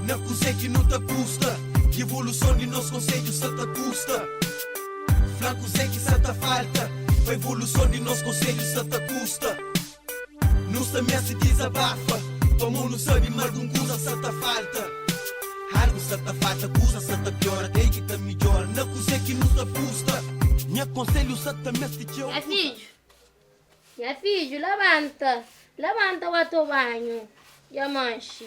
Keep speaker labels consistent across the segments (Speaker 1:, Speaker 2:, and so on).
Speaker 1: Não consegue, não te custa. Evolução de nosso conselho só te custa. Franco sei que só te falta. A evolução de nosso conselho só te custa. Não se ameaça e desabafa. Como não sabe, mas alguma coisa só te falta. Algo só te falta, coisa só te piora. Tem que te melhora. Não consegue, não te custa. Meu conselho só te mexe de teu.
Speaker 2: Minha filho, levanta. Levanta o teu banho. E a manche.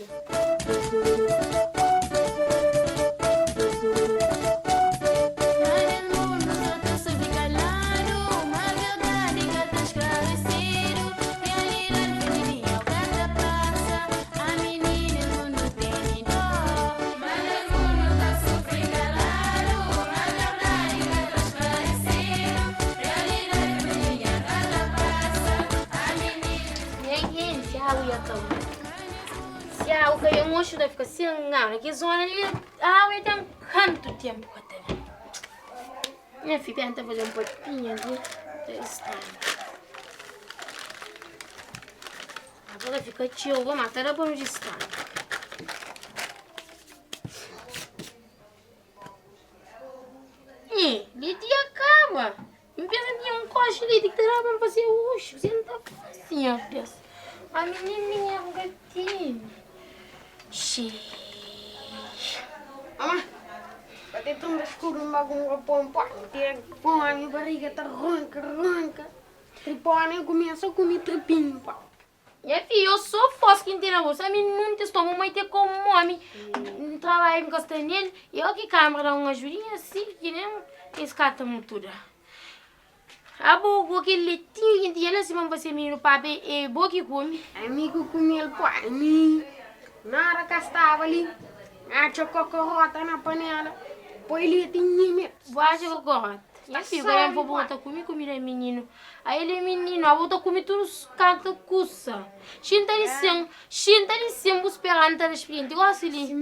Speaker 2: O que eu mocho deve ficar assim, não, que zona ali, eu tenho quanto tempo que eu tenho. Minha filha tenta fazer um pouquinho ali, agora fica tio, vou matar a bom de estar. De dia acaba. Me pensa que um coche ali que trabalha para fazer o você não tá assim, ó, Deus. A menininha é um gatinho. Mama, pati tão escuro um bagulho pompa, tem fome, a barriga tá ronca. Tripone começa a comer tripinho, pá. Minha filha, eu sou fosca inteira, você a mim não te estou muito ter como homem, trabalho em Castanheiro, e eu que câmera uma ajudinha assim, que nem escata mutura. A boa que leitinho que ela se vai fazer menino papai é boa que come. Amigo come ele pá, na hora que estava ali, a chococorrota na panela, põe leitinho mesmo. Boa chococorrota. Minha filha, eu vou botar comigo, menino. Aí ele é menino, eu vou comer tudo os cantos cussa. Xinta de cima, esperando a experiência. Eu gosto de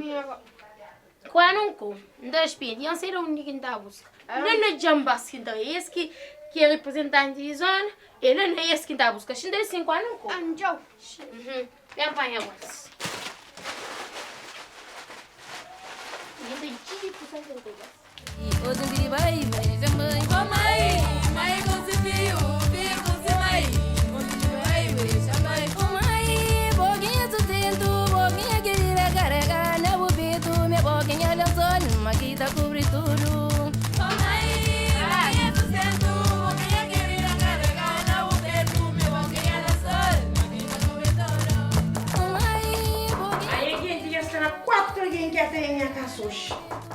Speaker 2: quando não come, não experiência. Eu sei onde que está a busca. Não é jambas que está, esse que é representante de zona, ele não é esse que está a busca. Xinta de cima, quando não come. Anjou. Vem para aí agora.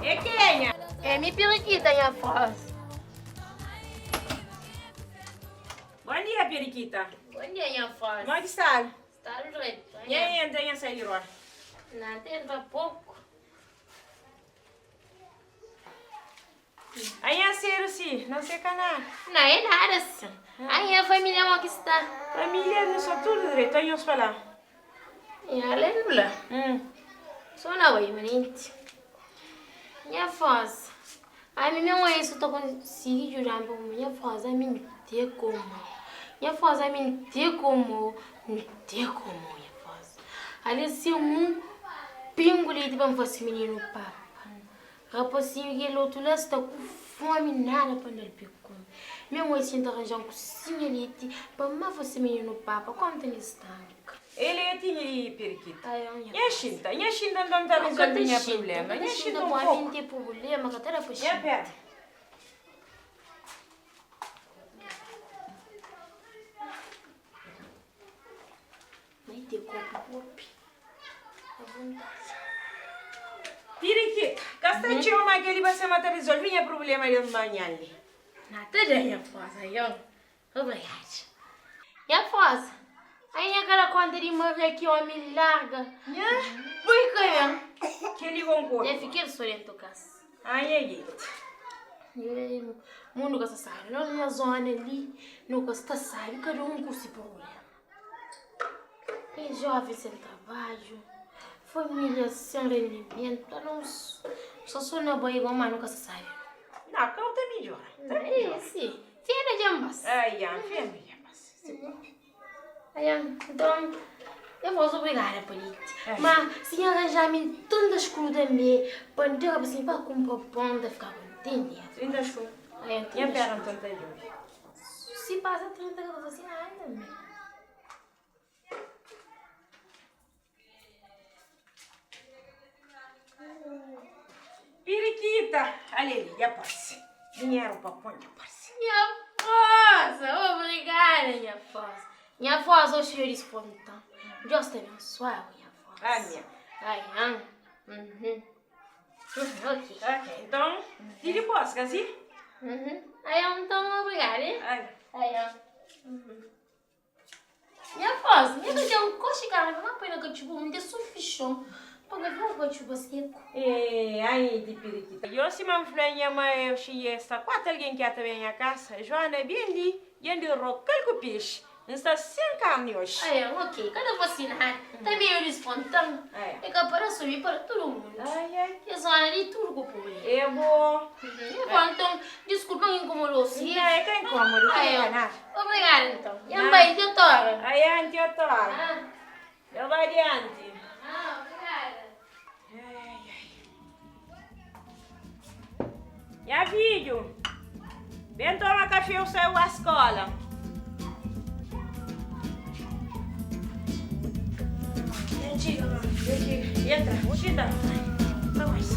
Speaker 3: É quem?
Speaker 2: É minha periquita, minha voz.
Speaker 3: Bom dia, periquita.
Speaker 2: Bom dia, minha voz.
Speaker 3: Como é que está?
Speaker 2: Está direito.
Speaker 3: E aí, entra a sair agora?
Speaker 2: Não, entra pouco.
Speaker 3: Aí é sério, sim, não sei canal.
Speaker 2: Não é nada assim. Aí a família é que está.
Speaker 3: Família não só tudo direito, aí os falar.
Speaker 2: E a lembra? Só não vai, meninte. Minha voz. Ai, minha mãe, só tô conseguindo jurar para minha voz. Ai, me ter como. Minha voz, ai, me ter como. Me ter como, minha voz. Ali, se um pingo ali, tipo, fosse menino, papa. Raposinho, que ele outro lá está com fome, nada para ele picar. Minha mãe se arranjar uma cozinha ali, para mais fosse menino, papa. Quanto ele está?
Speaker 3: Ele é tinha periquita.
Speaker 2: Ai,
Speaker 3: E a Xinta não está resolvendo o problema. E a Xinta
Speaker 2: não
Speaker 3: pouco.
Speaker 2: tem problema, que até depois.
Speaker 3: E a pé?
Speaker 2: Nem tem copo.
Speaker 3: Periquita, gasta tio mais que ele vai se matar resolver o problema de manhã ali.
Speaker 2: Nada de minha fosa, eu. Obrigada. E a fosa? Aí aquela conta de morrer aqui, homem larga. Foi que
Speaker 3: que ele concorda?
Speaker 2: eu fiquei sorrindo, casa.
Speaker 3: Aí é isso.
Speaker 2: E mundo que você sabe, não na zona ali, nunca está sabe, cada um com esse problema. E jovem sem trabalho, família sem rendimento, não só na boa igual, mas nunca se sabe.
Speaker 3: Não, calma, tá melhor.
Speaker 2: É sim. Fiena de ambas.
Speaker 3: Ai, fiena de ambas.
Speaker 2: Aí, então,
Speaker 4: Eu vou obrigada por isso. Mas se arranjar-me tantas coisas também, para não assim, para comprar pão, de ficar contente.
Speaker 3: 30 escuros. E a pera não tenta hoje.
Speaker 4: Se passa 30 graus assim, ainda.
Speaker 3: Periquita. Ali, já passe. Dinheiro para pôr, já passe.
Speaker 4: Minha força, obrigada, minha força. Minha força, o senhor espontâneo. Deus te abençoe, minha força.
Speaker 3: Ah, minha.
Speaker 4: Ai, ok.
Speaker 3: Ok, então, tire posca, assim?
Speaker 4: Aí, então, obrigada, hein?
Speaker 3: Ai.
Speaker 4: Minha força, minha que tem um coche, cara, não é pena que eu tipo, me dê suficiente. Porque eu vou tipo seco.
Speaker 3: Aí, de periquita. Eu se manflenha, mas eu esta quatro alguém que até vem a casa. Joana, bem ali, e ande rocal com peixe. Está sem carne hoje.
Speaker 4: Ai, ok. Cada vacinar, também eu espontâneo. É que para subir para todo mundo.
Speaker 3: Ai.
Speaker 4: Que só ali tudo com o público.
Speaker 3: É bom.
Speaker 4: Então, desculpa, não incomodou sim.
Speaker 3: Não, é que é incômodo, não é nada.
Speaker 4: Obrigada, então. E a mãe, eu tô.
Speaker 3: Aí, ante, eu tô. Eu vou adiante.
Speaker 4: Obrigada.
Speaker 3: E a vídeo? Vem tomar café, eu saio da escola. Entra, xinda. Vamos.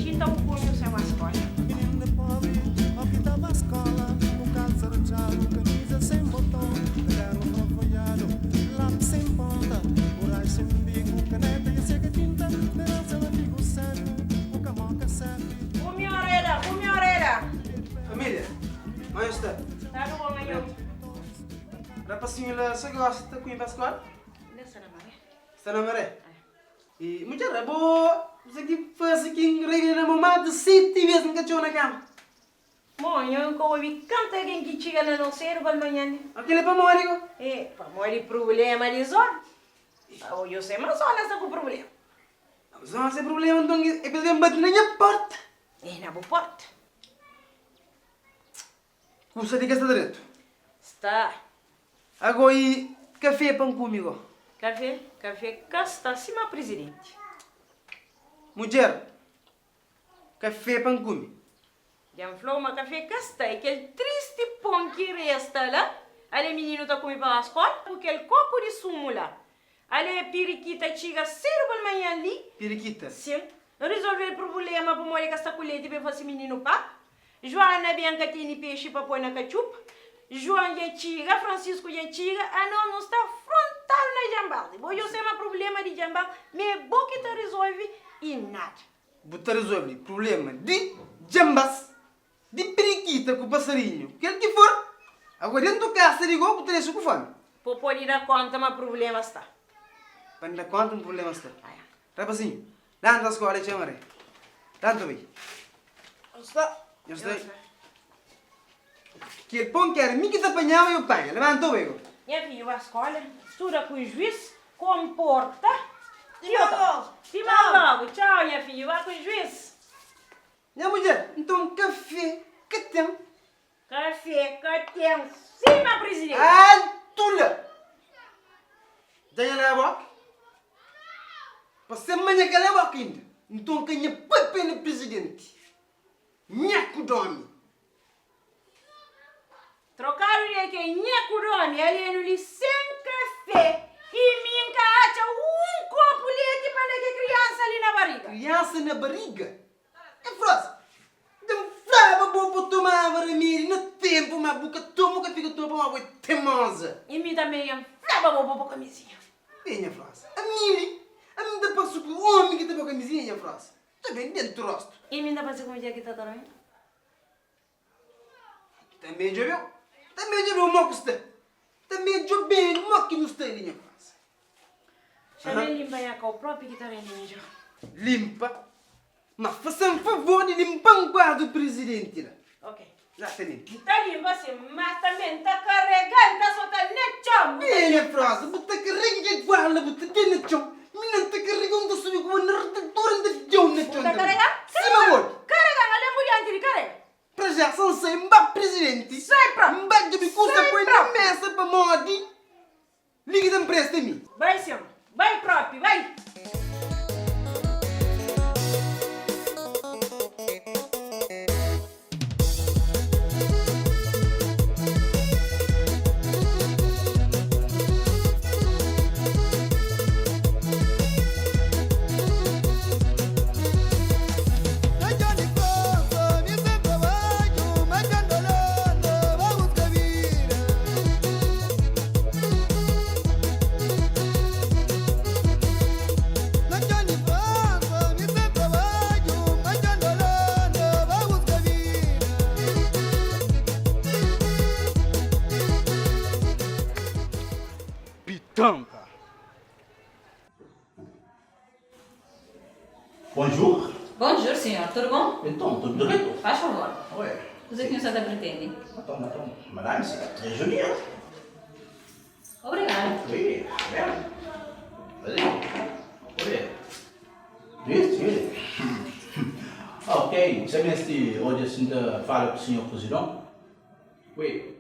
Speaker 3: Xinda um punho, eu saio da escola.
Speaker 5: Menino de pobre, ao que dava a escola, o calçado sarjado, camisa sem botão, caderno folhado, lápis sem ponta, borracha sem bico, caneta e seca tinta, esperança no amigo certo, o camoca serve.
Speaker 3: Come orelha.
Speaker 6: Família, onde está?
Speaker 3: Tá no bom, aí.
Speaker 6: Rapazinho lá, você gosta de ir para a escola?
Speaker 3: Nessa na maré.
Speaker 6: Está na maré? E mulher, é boa. Você que faz aqui em regra na mamãe de 7 vezes no cachorro na cama.
Speaker 3: Bom, eu não ouvi canta alguém que chega na não ser para amanhã.
Speaker 6: Aquele é para morrer.
Speaker 3: Para morrer problema de zona. Eu sei, mas só nessa com problema.
Speaker 6: Mas não há esse problema, então é para bater na minha porta.
Speaker 3: Na boa porta.
Speaker 6: Você diga está direito.
Speaker 3: Está.
Speaker 6: Agora, e café pão comigo?
Speaker 3: Café casta acima presidente.
Speaker 6: Mulher, café pão comigo.
Speaker 3: Já falou uma café casta e aquele triste pão que resta lá. Ali menino tá comigo para a escola, porque aquele copo de sumo lá. Ali periquita chega cedo para amanhã ali.
Speaker 6: Periquita.
Speaker 3: Sim. Resolver o problema para morrer com essa colheita para fazer menino pá. Joana Bianca tem peixe para pôr na cachupa. João já chega, Francisco já chega. Não está frontal na jambalda. Bom, eu sei um problema de jambalda, mas é bom que te resolve e nada.
Speaker 6: Você resolve problema de jambas, de periquita com o passarinho, quer que for. Agora dentro do casa ligou, você deixa com fome.
Speaker 3: Para poder dar conta, mas o problema está.
Speaker 6: Para dar conta, um problema está. Rapazinho, dá na escola, chama-me. Dá também.
Speaker 3: Está.
Speaker 6: Eu sei. Que ele põe que era mim que te apanhava e eu apanho. Levanta o ego.
Speaker 3: Minha filha vai à escola, estuda com o juiz, comporta. Te logo. Tchau, minha filha. Vai com o juiz.
Speaker 6: Minha mulher, então café, que tem?
Speaker 3: Café, catém, cima, presidente.
Speaker 6: Tula! Já na boca? Você manha que ela boca ainda. Então quem é papai no presidente? Nhaco dorme.
Speaker 3: Trocaram ele que nhaco dorme, ele não lhe sem café. E minha acha copo de leite para que criança ali na barriga.
Speaker 6: Criança na barriga? É frase. Não flava bom para tomar varamiri no tempo, uma boca toma que fica toda uma coisa teimosa.
Speaker 3: E me também flava bom para camisinha.
Speaker 6: Venha frase. A mim dá para subir o homem que tem para camisinha, frase. Também dentro do rosto.
Speaker 3: E me dá para ser como é que está também?
Speaker 6: Também já viu? Também já viu o moco está? Também já bem o moco que não está ali, frase.
Speaker 3: Chamei limpa a o próprio que está vendo.
Speaker 6: Limpa? Mas faça um favor de limpar o quarto do presidente lá.
Speaker 3: Ok.
Speaker 6: Já está limpo.
Speaker 3: Está limpa sim, mas também está carregando, está soltando no chão.
Speaker 6: Venha frase, você carrega que guarda, você tem no chão. Menina está carregando a subir com uma retadora de chão no chão.
Speaker 3: Está carregando?
Speaker 6: Sim, meu amor.
Speaker 3: Carregando, olha a mulher antes de carregar.
Speaker 6: Para já, são sem mbá presidente.
Speaker 3: Sai pra!
Speaker 6: Mbá de bicuça põe na mesa para morrer. Liga da empresa de mim.
Speaker 3: Vai sim.
Speaker 6: Bonjour.
Speaker 7: Bonjour, senhor. Tudo bom?
Speaker 6: Então, tudo direito?
Speaker 7: Faz favor.
Speaker 6: Ué,
Speaker 7: O que o senhor pretende?
Speaker 6: então. Madame, c'est très joli, hein?
Speaker 7: Obrigada.
Speaker 6: Oui, bien. Vas-y. Oui. Oui. Ok, você mestre hoje assim fala com o senhor presidente? Oui.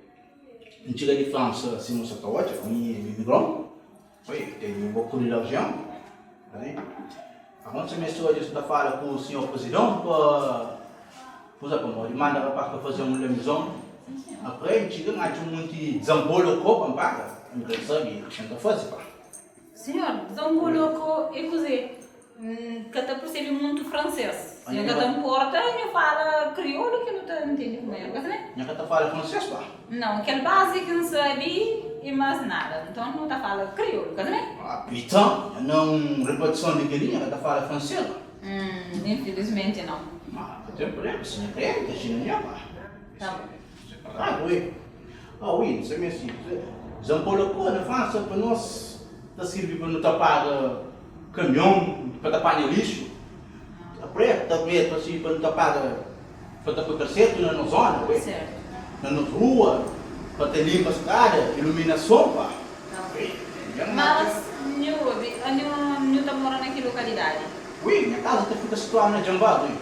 Speaker 6: Une petite différence, c'est mon secteur, on y est migrant. Oui, tem beaucoup d'argent. Agora, você mestre hoje você fala com o senhor presidente para ele manda para fazer uma revisão. Après, a gente ganha muito desenvolver o corpo, para não sabe o que está fazendo.
Speaker 7: Senhor, Zamboloco e così. Que te percebe muito francês. Se eu te importa, eu falo crioulo que não te entende como é.
Speaker 6: Não está falando francês, pá?
Speaker 7: Não, aquele básico não sabe e mais nada. Então não está falando crioulo, né?
Speaker 6: Ah, então, não repetição de guerrinha, está falando francês.
Speaker 7: Infelizmente não.
Speaker 6: Mas não tem problema, se não crê, que a China não é, pá.
Speaker 7: Tá bom.
Speaker 6: Ah, oui. Ah, oui, você me diz. Zamboloco, na França, para nós, está servindo para não tapar caminhão, para tapar lixo. Après, também para não tapar, para tapar terceiro na zona,
Speaker 7: Certo.
Speaker 6: na rua, para ter limpa a estrada, iluminação, pá.
Speaker 7: Mas, eu estou morando aqui na localidade.
Speaker 6: Oui, minha casa fica situada na Jambá, oui.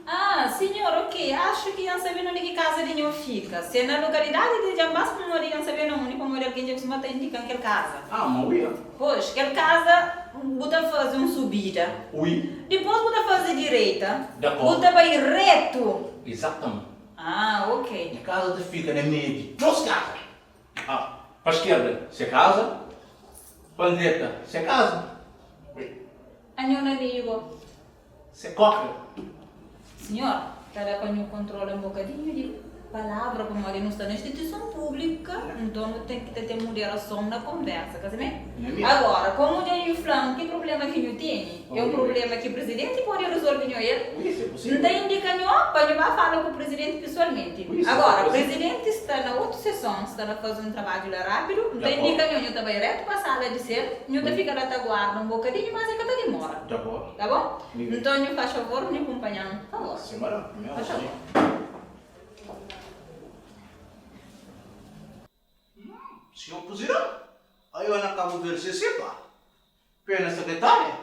Speaker 7: Ah, senhor, ok. Acho que não sabia onde que casa de nós fica. Se na localidade de Jambás, não iam saber onde como era alguém que costuma estar indicando aquela casa.
Speaker 6: Ah, mas oui.
Speaker 7: Pois, aquela casa, bota fazer uma subida.
Speaker 6: Oui.
Speaker 7: Depois bota fazer direita.
Speaker 6: D'accord.
Speaker 7: Bota vai reto.
Speaker 6: Exatamente.
Speaker 7: Ah, ok.
Speaker 6: Minha casa fica na meio de duas casas. Ah, para a esquerda, se casa. Para a direita, se casa. Oui.
Speaker 7: Anyo na digo.
Speaker 6: Se coca.
Speaker 7: Senhor, para que eu controle um bocadinho de palavra, como ele não está na instituição pública, então tem que ter moderação na conversa, quer dizer? Agora, como eu falo, que problema que eu tenho? É um problema que o presidente pode resolver ele?
Speaker 6: Oui, c'est possible.
Speaker 7: Não tem indicação, pode falar com o presidente pessoalmente.
Speaker 6: Oui,
Speaker 7: agora, o presidente está na outra sessão, está fazendo um trabalho rápido, não tem indicação, eu estava direto para a sala de ser, eu estou ficando até aguardando um bocadinho, mas é que está demora.
Speaker 6: D'accord.
Speaker 7: Tá bom?
Speaker 6: Oui.
Speaker 7: Então, eu faço favor, me acompanhar, por favor.
Speaker 6: C'est maravilhoso.
Speaker 7: Faz favor.
Speaker 6: Senhor presidente, aí eu acabo de ver se pá. Pena secretária.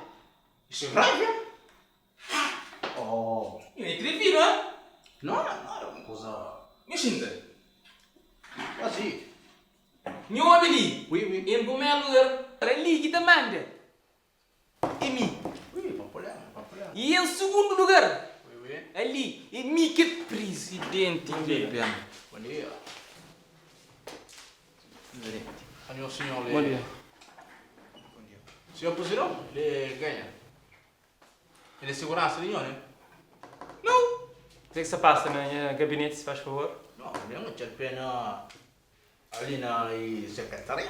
Speaker 6: Isso é grave. Oh.
Speaker 8: Eu nem crevi, não é?
Speaker 6: Não, é uma coisa
Speaker 8: Me sinta.
Speaker 6: assim.
Speaker 8: Meu abeli.
Speaker 6: Oui, oui.
Speaker 8: Em primeiro lugar, para ali que te manda. É mim.
Speaker 6: Oui, pas problème, pas problème.
Speaker 8: E em segundo lugar,
Speaker 6: Oui, oui.
Speaker 8: ali, é mim que é presidente.
Speaker 6: Bom dia. Senhor, senhor,
Speaker 8: Bom dia.
Speaker 6: Bom dia. Senhor presidente, ele ganha. Ele é segurança de né?
Speaker 8: Não. O que é que se passa no gabinete, se faz favor?
Speaker 6: Não, ele não tinha pena ali na secretária.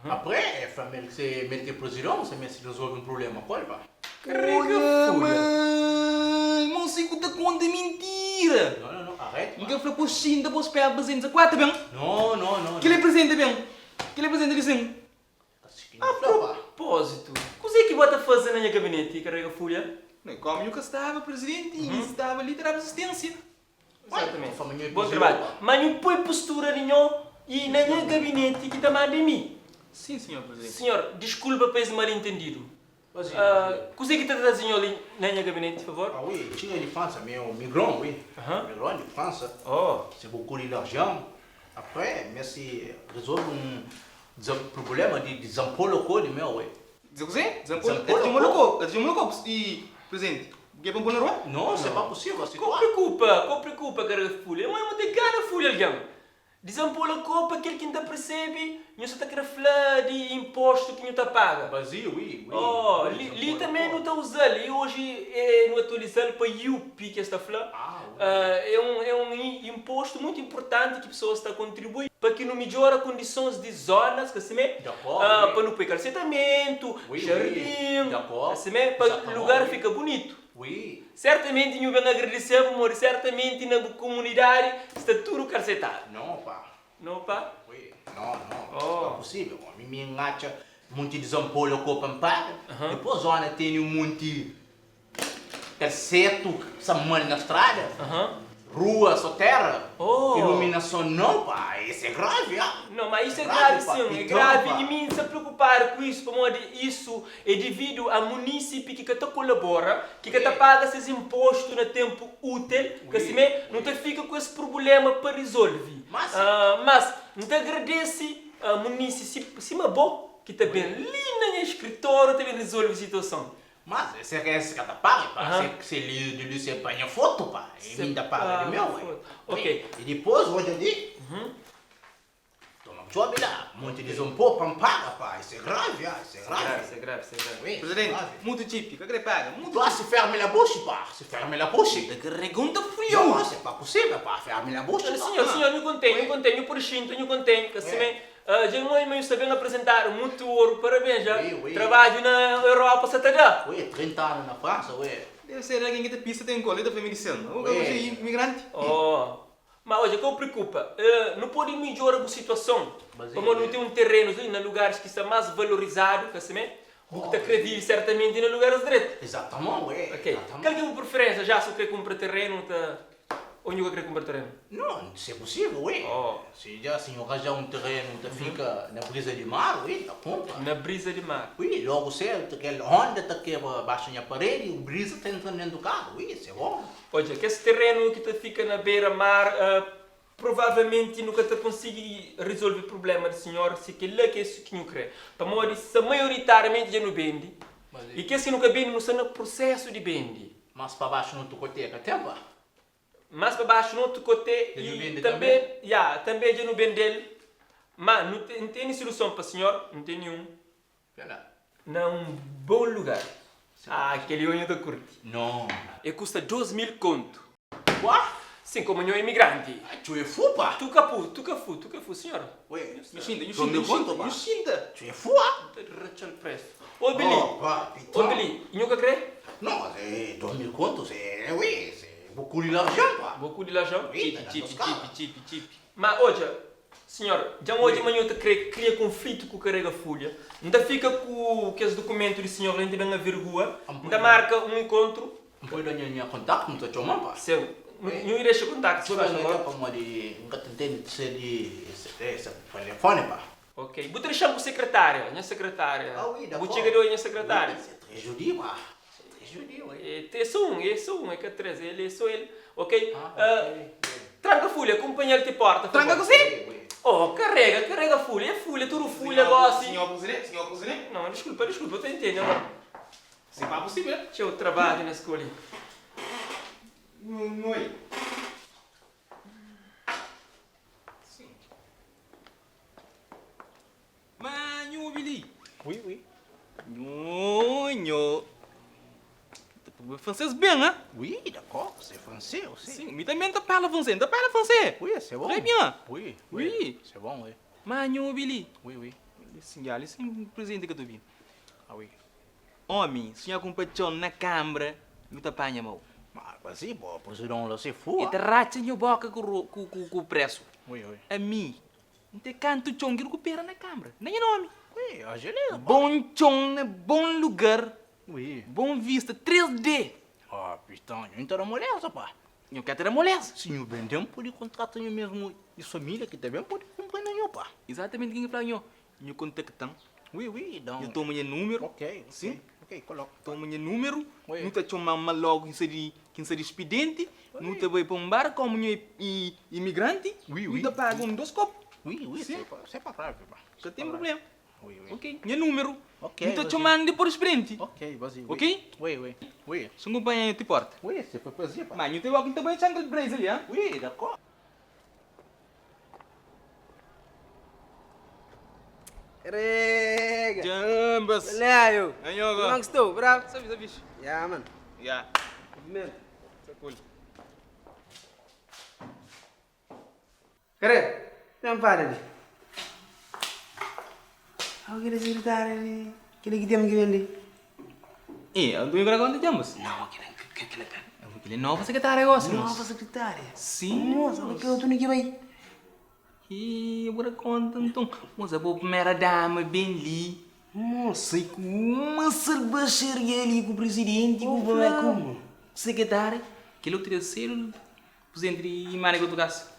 Speaker 6: Après, a família que você mete o presidente, você mete resolve um problema com ele, pá.
Speaker 8: Carrega, mãe. Não sei que te conta mentira.
Speaker 6: Não, arrete,
Speaker 8: Nunca foi por China, depois para presente. Quatro, bem?
Speaker 6: Não.
Speaker 8: Que ele presente, bem? Que ele presente, vizinho? A propósito, o que é que bota fazer na minha gabinete, carrega folha? Não, como eu que estava presidente e estava ali a assistência. Exatamente. Bom trabalho. Mas não põe postura nenhuma e na minha gabinete que está de mim. Sim, senhor presidente. Senhor, desculpa para esse mal-entendido. O que é que está trazendo ali na minha gabinete, por favor?
Speaker 6: Ah oui, tinha de França, meu migrant, oui. Migrant de França.
Speaker 8: Oh.
Speaker 6: C'est beaucoup d'argent. Après, mais se resolve problema de desemploi de meu, oui.
Speaker 8: Diz o que?
Speaker 6: Desemploi.
Speaker 8: E, presente, o que é para pôr na rua?
Speaker 6: Non, c'est pas possible, c'est
Speaker 8: Com
Speaker 6: toi.
Speaker 8: preocupa, cara de folha. Mas não tem cara de folha, alguém. Desampor a copa, aquele que não percebe, não se está querendo falar de imposto que não está paga.
Speaker 6: Vazio, oui.
Speaker 8: Oh, ali também não está usando. E hoje não atualizando para IUP que está falando. É um imposto muito importante que a pessoa está contribuindo para que não melhore as condições de zonas, para não pegar setamento, jardim, para o lugar ficar bonito.
Speaker 6: Oui.
Speaker 8: Certamente não vão agradecer, amor, certamente na comunidade está tudo carcetado.
Speaker 6: Non, pas.
Speaker 8: Não, pá?
Speaker 6: Oui. Non, c'est pas possible. Me engacha muito desemploi com pampar. Depois zona tem muito Calceto, essa mãe na estrada. Rua, só terra. Iluminação não, pá. Isso é grave, ah.
Speaker 8: Não, mas isso é grave,
Speaker 6: pá.
Speaker 8: sim. É
Speaker 6: Então,
Speaker 8: grave.
Speaker 6: pá.
Speaker 8: E mim se preocupar com isso, porque isso é devido ao município que colabora, que paga esses impostos no tempo útil, que assim não te fica com esse problema para resolver. Mas não te agradece ao município, se é bom, que está bem ali no escritório, também resolve a situação.
Speaker 6: Mas esse que tá paga, pá. Se ele se apanha foto, pá. E ainda paga de meu,
Speaker 8: Ok.
Speaker 6: E depois, hoje ali, toma job lá. Monte de zompô, paga, pá. Isso é grave, ah. Isso é grave.
Speaker 8: Isso é grave.
Speaker 6: Oui,
Speaker 8: Presidente,
Speaker 6: grave.
Speaker 8: muito típico, que paga. Muito
Speaker 6: Toi, se ferme la bouche, pá. Se ferme la bouche.
Speaker 8: Que pergunta fui
Speaker 6: Non,
Speaker 8: eu.
Speaker 6: c'est pas possible, pá. Ferme la bouche.
Speaker 8: Senhor, eu contém, por xinto, eu contém, que assim, já não sabendo apresentar muito ouro, parabéns, já.
Speaker 6: Oui.
Speaker 8: Trabalho na Europa, você tá já?
Speaker 6: Oui, 30 anos na França, oui.
Speaker 8: Deve ser alguém que te pista tem colhe da família sendo. Ou
Speaker 6: Oui.
Speaker 8: você é imigrante. Mas hoje, o que preocupa? Não pode melhorar a situação. Como não tem um terreno em lugares que está mais valorizado, que assim, o que está credível certamente em lugares direitos.
Speaker 6: Exatamente, oui.
Speaker 8: Ok. Qual que é a preferência já se eu quero comprar terreno, ou eu quero comprar terreno?
Speaker 6: Non, c'est possible, oui. Se já se arranjar um terreno, fica na brisa de mar, oui, tá compra.
Speaker 8: Na brisa de mar.
Speaker 6: Oui, logo certo, aquele onda tá quebra baixo na parede, o brisa tá entrando dentro do carro, oui, c'est bom.
Speaker 8: Olha, que esse terreno que fica na beira-mar, provavelmente nunca te consegue resolver o problema do senhor, se que lá que é isso que eu creio. Para morrer, se maioritariamente já não vende, e que se nunca vende, não está no processo de vende.
Speaker 6: Mas para baixo não tocoteca, tempo.
Speaker 8: Mas para baixo não tocote e também já não vende dele. Mas não tem solução para o senhor, não tem nenhum. Não, bom lugar. Aquele olho da curte.
Speaker 6: Não.
Speaker 8: E custa 2.000 conto.
Speaker 6: What?
Speaker 8: Sim, como eu imigrante.
Speaker 6: Tu é fou, pá?
Speaker 8: Tu cafu, senhor.
Speaker 6: Oui,
Speaker 8: Eu sinto.
Speaker 6: tu é fou, ah?
Speaker 8: Rachel preço. Ô, Billy. Ô, Billy, e nunca crê?
Speaker 6: Non, c'est 2000 contos, oui, c'est beaucoup d'argent, quoi.
Speaker 8: Beaucoup de l'argent?
Speaker 6: Oui,
Speaker 8: Chip. Mas, olha, senhor, já hoje de manhã eu cria conflito com o carrega folha. Ainda fica com esse documento do senhor, ainda bem a vergonha. Ainda marca um encontro.
Speaker 6: Não pode dar nenhum contato, não está chamando, pá.
Speaker 8: Seu, não irei deixar contato, se faz favor.
Speaker 6: Como de, nunca tentei ser de telefone, pá.
Speaker 8: Ok, vou deixar com a secretária, minha secretária.
Speaker 6: Oui, d'accord.
Speaker 8: Vou chegar de minha secretária.
Speaker 6: C'est très joli, pá. C'est très joli, oui.
Speaker 8: É só um, é que é três, ele é só ele. Ok? Tranca a folha, companheiro de porta.
Speaker 6: Tranca você?
Speaker 8: Oh, carrega a folha. É folha, tudo folha, gosto.
Speaker 6: Senhor presidente.
Speaker 8: Não, desculpa, eu estou entendendo.
Speaker 6: C'est pas possible.
Speaker 8: Deixa eu trabalho na escola.
Speaker 6: Não é.
Speaker 8: Manho, Billy.
Speaker 6: Oui.
Speaker 8: Nhonho. Francês bem, hein?
Speaker 6: Oui, d'accord, c'est français aussi.
Speaker 8: Sim, mas também te fala francês.
Speaker 6: Oui, c'est bon.
Speaker 8: Très bien.
Speaker 6: Oui. C'est bon, oui.
Speaker 8: Manho, Billy.
Speaker 6: Oui.
Speaker 8: Senhor, isso é um presente que eu estou vindo.
Speaker 6: Ah, oui.
Speaker 8: Homem, senhor com paixão na câmara, não te apanha, mal.
Speaker 6: Mas, vas-y, bon, président, là, c'est fou,
Speaker 8: E te racha em boca com o preço.
Speaker 6: Oui.
Speaker 8: A mim, não te canto chão que recupera na câmara. Nem nome.
Speaker 6: Oui, a genèse.
Speaker 8: Bom chão, bom lugar,
Speaker 6: Oui.
Speaker 8: bom vista, 3D.
Speaker 6: Ah, putain, eu não moleza, pá.
Speaker 8: Eu quero ter a moleza.
Speaker 6: Se eu vender, eu pode contratar eu mesmo de família, que também pode comprar nenhum, pá.
Speaker 8: Exatamente quem fala, eu contactam.
Speaker 6: Oui, donc...
Speaker 8: Eu tomo o número.
Speaker 6: Ok.
Speaker 8: Sim.
Speaker 6: Ok, coloca.
Speaker 8: Toma o número,
Speaker 6: Oui.
Speaker 8: não te chama logo que seria expediente, não te vai para um bar como imigrante,
Speaker 6: Oui.
Speaker 8: não te paga um 2 copos.
Speaker 6: Oui,
Speaker 8: Sim.
Speaker 6: c'est pas grave, pá.
Speaker 8: Já tem problema.
Speaker 6: Oui.
Speaker 8: Ok, meu número.
Speaker 6: Ok,
Speaker 8: Não te
Speaker 6: vas-y.
Speaker 8: chamando de por experiente.
Speaker 6: Ok, vas-y.
Speaker 8: Ok?
Speaker 6: Oui.
Speaker 8: Se acompanha te porta.
Speaker 6: Oui, c'est pas plaisir, pá.
Speaker 8: Mas não te vai também changle brace ali, hein?
Speaker 6: Oui, d'accord.
Speaker 9: Rega.
Speaker 8: Jambas.
Speaker 9: Leio.
Speaker 8: Anhogo.
Speaker 9: Como estou, bravo?
Speaker 8: Sabe.
Speaker 9: Ya, man.
Speaker 8: Ya.
Speaker 9: Man.
Speaker 8: Cool.
Speaker 9: Kare, não para ali. Alguém secretário ali. Aquele que temos que vender.
Speaker 8: Eu não agora quando jambas.
Speaker 9: Não, aquele
Speaker 8: Ele é nova secretária agora,
Speaker 9: nova secretária.
Speaker 8: Sim.
Speaker 9: Nossa, o que eu tô aqui vai?
Speaker 8: E agora conta então. Moça, a primeira dama bem ali.
Speaker 9: Nossa, e com uma cervejaria ali com o presidente, com o como?
Speaker 8: secretária, que ele teria sido presidente de Manego do Gás.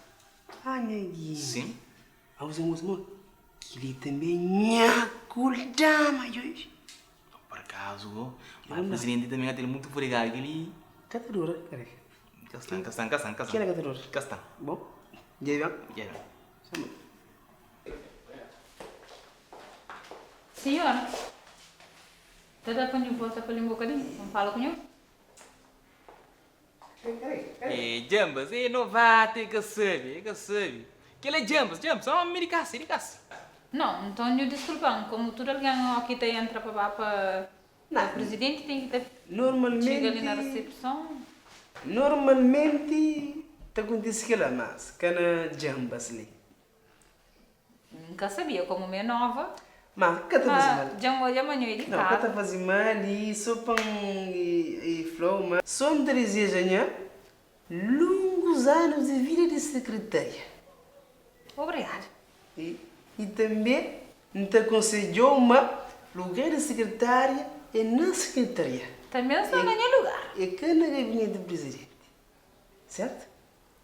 Speaker 9: Ah, ninguém.
Speaker 8: Sim.
Speaker 9: Ah, você moço, que ele também nha culdama, hoje.
Speaker 8: Por acaso, mas o presidente também tem muito obrigado que ele...
Speaker 9: Catadora, cara.
Speaker 8: Castan.
Speaker 9: Que era catadora?
Speaker 8: Castan.
Speaker 9: Bom, já viu?
Speaker 8: Já.
Speaker 7: Senhora, você dá para mim voltar para um bocadinho? Não fala com eu?
Speaker 8: Jambas, não vai ter que saber. Que ele é Jambas, é uma americana,
Speaker 7: Não, então eu desculpa, como tudo alguém aqui te entra para o presidente tem que ter chega ali na recepção.
Speaker 9: Normalmente, tá acontece que lá mais, cana jambas ali.
Speaker 7: Nunca sabia, como me nova.
Speaker 9: Mas, que tá fazendo mal?
Speaker 7: Já amanhã de
Speaker 9: Não, que tá fazendo mal e sopa e flow, mas só me dizer já, longos anos de vida de secretária.
Speaker 7: Obrigada.
Speaker 9: E também, não te aconselhou uma lugar de secretária e na secretaria.
Speaker 7: Também estou no meu lugar.
Speaker 9: É que na gabinete do presidente. Certo?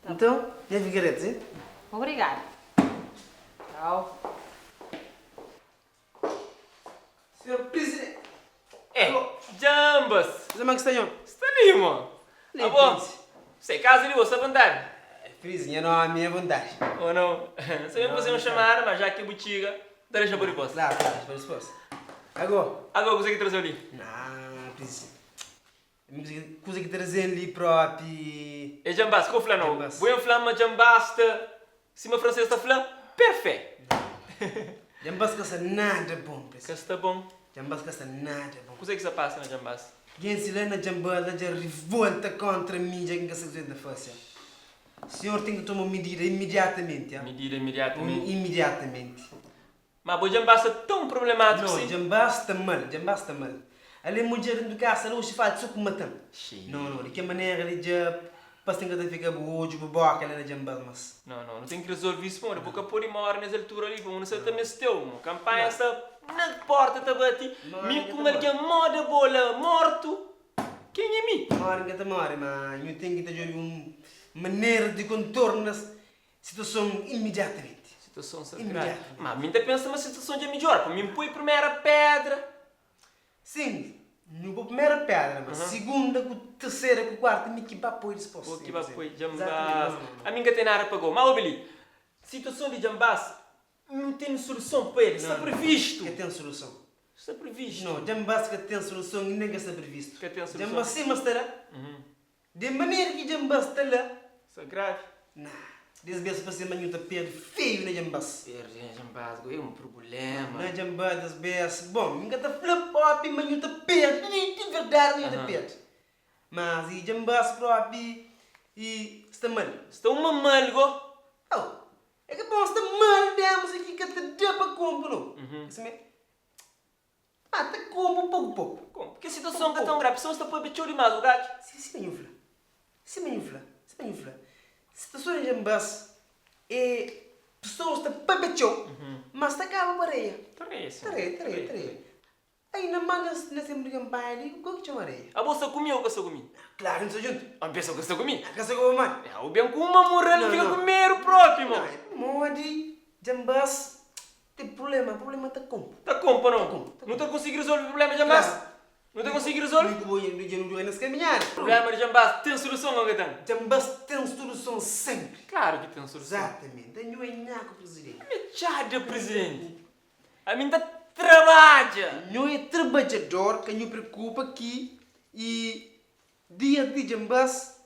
Speaker 9: Então, já ficarei a dizer?
Speaker 7: Obrigada. Tchau.
Speaker 9: Senhor presidente.
Speaker 8: Jambas.
Speaker 9: Zama que está aí?
Speaker 8: Está ali, mano.
Speaker 9: Nem
Speaker 8: Ah, bom.
Speaker 9: pense.
Speaker 8: Você casa ali, você vontade.
Speaker 9: Frizinha não é a minha vontade.
Speaker 8: Ou não? Você me fazer uma chamada, mas já que botiga, deixa por depois.
Speaker 9: Claro, para esposa. Agora.
Speaker 8: Agora, você que trazer ali.
Speaker 9: Não, presidente. Coisa que trazer ali próprio.
Speaker 8: É jambas, que eu falo não.
Speaker 9: Jambas.
Speaker 8: Vou falar uma jambasta. Se uma francesa está falando, perfeito.
Speaker 9: Jambas que nada bom,
Speaker 8: Que
Speaker 9: presidente.
Speaker 8: está bom.
Speaker 9: Jambas que nada bom.
Speaker 8: O que é que se passa na jambas?
Speaker 9: Quem se lê na jambada já revolta contra mim, já que se fez da face. O senhor tem que tomar medida imediatamente.
Speaker 8: Medida imediatamente.
Speaker 9: Imediatamente.
Speaker 8: Mas o jambas é tão problemático
Speaker 9: Não,
Speaker 8: assim.
Speaker 9: jambas está mal. Ali mulher do casa, ali se faz suco matando. Não, de que maneira ele já passa que fica bojo, boboca ali na jambas, mas.
Speaker 8: Não tem que resolver isso, mano. Porque por uma hora nessa altura ali, vamos não também se teu. A campanha está na porta, tá bati. Me com alguém moda bola, morto. Quem é mim?
Speaker 9: Mora, mas eu tenho que ter uma maneira de contornar a situação imediatamente.
Speaker 8: Situação sagrada. Mas mim tá pensando uma situação de melhor. Para mim põe a primeira pedra.
Speaker 9: Sim, não vou primeira pedra, mas segunda, terceira, quarta, me que vai pôr disposto.
Speaker 8: O que vai pôr jambas. A mim que tem nada pagou. Mas, Obeli, situação de jambas não tem solução para ele. Está previsto.
Speaker 9: Que tem solução.
Speaker 8: Está previsto.
Speaker 9: Não, jambas que tem solução e nem que está previsto.
Speaker 8: Que tem solução.
Speaker 9: Jambas sim, mas estará. De maneira que jambas está lá.
Speaker 8: Sagrado.
Speaker 9: Não, desde vezes para ser manhã perde feio na jambas.
Speaker 8: Perde jambas, é um problema.
Speaker 9: Na jambas das vezes, bom, nunca está flip-up e manhã perde. De verdade, manhã perde. Mas e jambas próprio e está mal.
Speaker 8: Está uma malgo.
Speaker 9: Oh, é que bom, está mal, demos aqui que te dá para comprar, não? Isso mesmo? Ah, te compra pouco.
Speaker 8: Como? Porque a situação é tão grave. A pessoa está para beber demais, o gato.
Speaker 9: Se manhufla. Situação em jambas é pessoas estão para beber, mas está acaba para areia. Tareia. Aí na manga, nessa campanha ali, o que chama areia?
Speaker 8: A bolsa comia ou que você comia?
Speaker 9: Claro, não sou junto.
Speaker 8: A pessoa que você comia?
Speaker 9: A casa com a mãe.
Speaker 8: É, o bem com uma morrendo
Speaker 9: Não,
Speaker 8: fica
Speaker 9: não.
Speaker 8: comer o próximo.
Speaker 9: Morde, jambas, tem problema está com.
Speaker 8: Tá como, não?
Speaker 9: com.
Speaker 8: Não está conseguindo resolver o problema de jambas?
Speaker 9: Claro.
Speaker 8: Não está conseguindo resolver?
Speaker 9: Não vou nesse caminhar.
Speaker 8: O problema de jambas tem solução, não tem?
Speaker 9: Jambas tem solução sempre.
Speaker 8: Claro que tem solução.
Speaker 9: Exatamente. Tenho em com o presidente.
Speaker 8: É chada, presidente. A mim está trabalha.
Speaker 9: Não é trabalhador que me preocupa aqui e dia de jambas,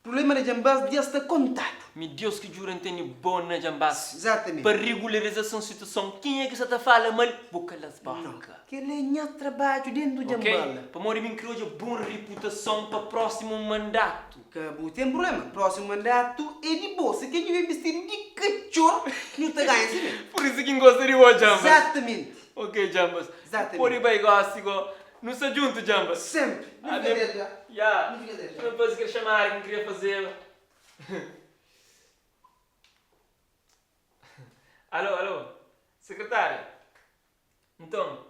Speaker 9: problema de jambas, dia está contado.
Speaker 8: Meu Deus, que juro, tem bom na jambas.
Speaker 9: Exatamente.
Speaker 8: Para regularização da situação, quem é que está a falar mal? Boca las barcas.
Speaker 9: Que ele é trabalho dentro do
Speaker 8: Ok?
Speaker 9: jambala.
Speaker 8: Para morrer, me criou uma boa reputação para o próximo mandato.
Speaker 9: Acabou, tem problema. Próximo mandato é de boa. Se quem vai vestir de cachorro, não está ganhando assim mesmo.
Speaker 8: Por isso que gostaria de jambas.
Speaker 9: Exatamente.
Speaker 8: Ok, jambas.
Speaker 9: Exatamente.
Speaker 8: Por aí vai gosto, igual. Não se junto, jambas.
Speaker 9: Sempre. Não fica dentro, já.
Speaker 8: Já.
Speaker 9: Não fica dentro.
Speaker 8: Não posso querer chamar, quem queria fazer. Alô. Secretária. Então,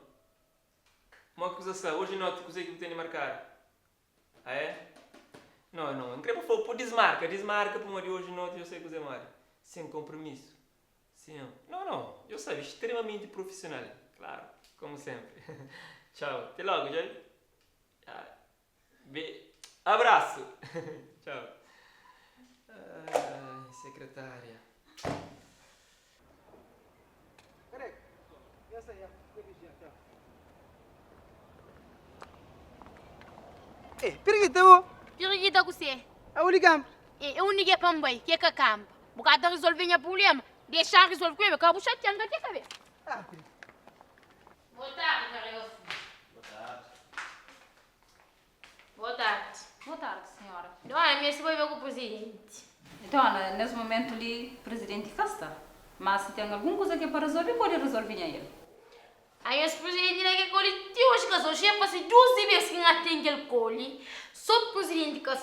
Speaker 8: uma acusação. Hoje não te acusei que me tenho de marcar. Ah, é? Não quero falar por desmarca para uma de hoje não, eu sei que você mora. Sem compromisso. Sim. Não, eu sou extremamente profissional, claro, como sempre. Tchau, até logo, já. Abraço. Tchau. Secretária.
Speaker 9: Peraí, essa aí, tchau. Periquita wo?
Speaker 4: Periquita com você.
Speaker 9: A unicamp?
Speaker 4: Eu não liguei para mim, que é que a campo. Bocada resolver o problema. Deixar resolver o problema, acabou chateando a tua cabeça. Boa tarde, Carioca. Boa tarde.
Speaker 7: Boa tarde, senhora.
Speaker 4: Dona, minha foi ver com o presidente.
Speaker 7: Dona, nesse momento ali, o presidente cá está. Mas se tem alguma coisa que é para resolver, pode resolver ele.
Speaker 4: Aí os presidentes não querem colher, eu acho que o chefe faz 12 vezes que não tem aquele colhe. Só o presidente cá